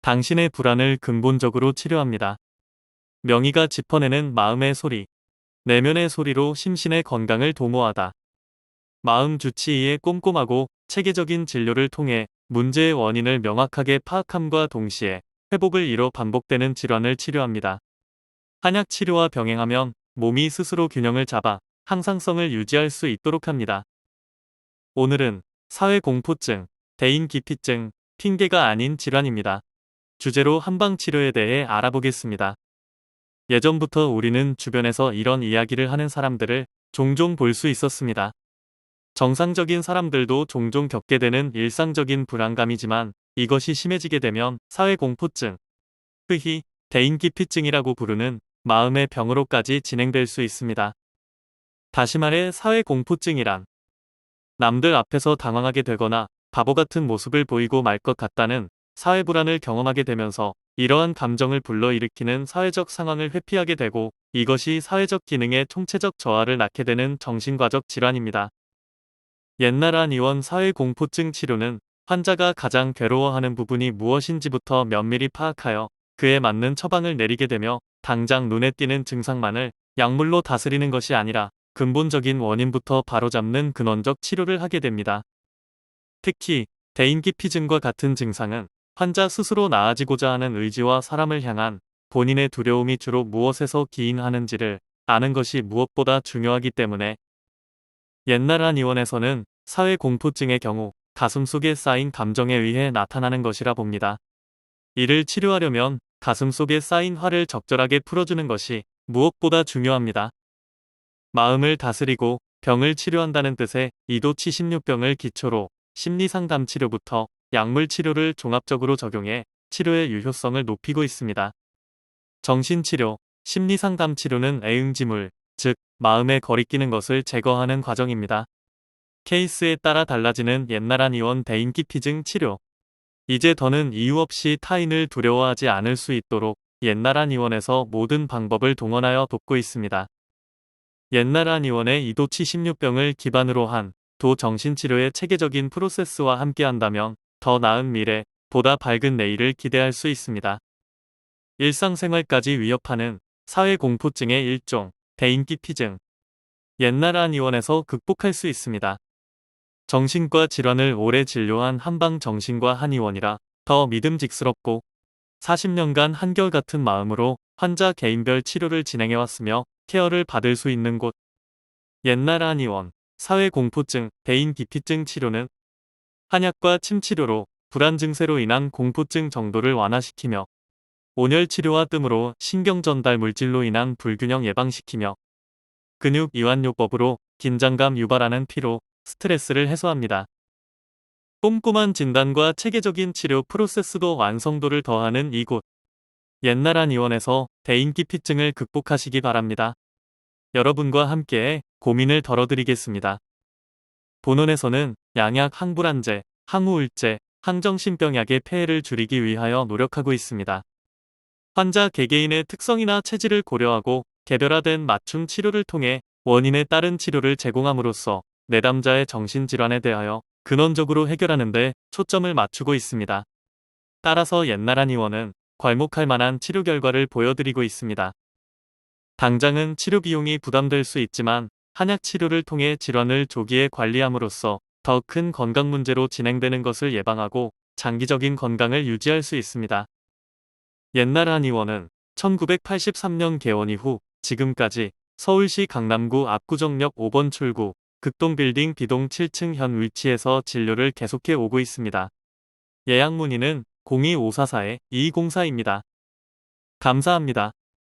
당신의 불안을 근본적으로 치료합니다. 명의가 짚어내는 마음의 소리. 내면의 소리로 심신의 건강을 도모하다. 마음 주치의의 꼼꼼하고 체계적인 진료를 통해 문제의 원인을 명확하게 파악함과 동시에 회복을 이뤄 반복되는 질환을 치료합니다. 한약 치료와 병행하면 몸이 스스로 균형을 잡아 항상성을 유지할 수 있도록 합니다. 오늘은 사회공포증, 대인기피증, 핑계가 아닌 질환입니다. 주제로 한방치료에 대해 알아보겠습니다. 예전부터 우리는 주변에서 이런 이야기를 하는 사람들을 종종 볼 수 있었습니다. 정상적인 사람들도 종종 겪게 되는 일상적인 불안감이지만 이것이 심해지게 되면 사회공포증, 흔히 대인기피증이라고 부르는 마음의 병으로까지 진행될 수 있습니다. 다시 말해 사회공포증이란 남들 앞에서 당황하게 되거나 바보 같은 모습을 보이고 말 것 같다는 사회불안을 경험하게 되면서 이러한 감정을 불러일으키는 사회적 상황을 회피하게 되고 이것이 사회적 기능의 총체적 저하를 낳게 되는 정신과적 질환입니다. 옛날 한 의원 사회공포증 치료는 환자가 가장 괴로워하는 부분이 무엇인지부터 면밀히 파악하여 그에 맞는 처방을 내리게 되며 당장 눈에 띄는 증상만을 약물로 다스리는 것이 아니라 근본적인 원인부터 바로잡는 근원적 치료를 하게 됩니다. 특히 대인기피증과 같은 증상은 환자 스스로 나아지고자 하는 의지와 사람을 향한 본인의 두려움이 주로 무엇에서 기인하는지를 아는 것이 무엇보다 중요하기 때문에 옛날 한 의원에서는 사회공포증의 경우 가슴속에 쌓인 감정에 의해 나타나는 것이라 봅니다. 이를 치료하려면 가슴속에 쌓인 화를 적절하게 풀어주는 것이 무엇보다 중요합니다. 마음을 다스리고 병을 치료한다는 뜻의 이도치 16병을 기초로 심리상담 치료부터 약물 치료를 종합적으로 적용해 치료의 유효성을 높이고 있습니다. 정신치료, 심리상담 치료는 애응지물, 즉 마음에 거리끼는 것을 제거하는 과정입니다. 케이스에 따라 달라지는 옛날한 의원 대인기피증 치료. 이제 더는 이유 없이 타인을 두려워하지 않을 수 있도록 옛날한 의원에서 모든 방법을 동원하여 돕고 있습니다. 옛날한 의원의 이도치 16병을 기반으로 한 도 정신치료의 체계적인 프로세스와 함께한다면 더 나은 미래, 보다 밝은 내일을 기대할 수 있습니다. 일상생활까지 위협하는 사회공포증의 일종, 대인기피증. 옛날한 의원에서 극복할 수 있습니다. 정신과 질환을 오래 진료한 한방정신과 한의원이라 더 믿음직스럽고 40년간 한결같은 마음으로 환자 개인별 치료를 진행해왔으며 케어를 받을 수 있는 곳. 옛날 한의원, 사회공포증, 대인기피증 치료는 한약과 침치료로 불안 증세로 인한 공포증 정도를 완화시키며 온열 치료와 뜸으로 신경전달 물질로 인한 불균형 예방시키며 근육 이완요법으로 긴장감 유발하는 피로, 스트레스를 해소합니다. 꼼꼼한 진단과 체계적인 치료 프로세스도 완성도를 더하는 이곳. 옛날 한의원에서 대인기피증을 극복하시기 바랍니다. 여러분과 함께 고민을 덜어드리겠습니다. 본원에서는 양약 항불안제, 항우울제, 항정신병약의 폐해를 줄이기 위하여 노력하고 있습니다. 환자 개개인의 특성이나 체질을 고려하고 개별화된 맞춤 치료를 통해 원인에 따른 치료를 제공함으로써 내담자의 정신질환에 대하여 근원적으로 해결하는 데 초점을 맞추고 있습니다. 따라서 옛날 한의원은 괄목할 만한 치료 결과를 보여드리고 있습니다. 당장은 치료 비용이 부담될 수 있지만 한약 치료를 통해 질환을 조기에 관리함으로써 더 큰 건강 문제로 진행되는 것을 예방하고 장기적인 건강을 유지할 수 있습니다. 옛날 한의원은 1983년 개원 이후 지금까지 서울시 강남구 압구정역 5번 출구 극동빌딩 B동 7층 현 위치에서 진료를 계속해 오고 있습니다. 예약 문의는 02544-2204입니다. 감사합니다.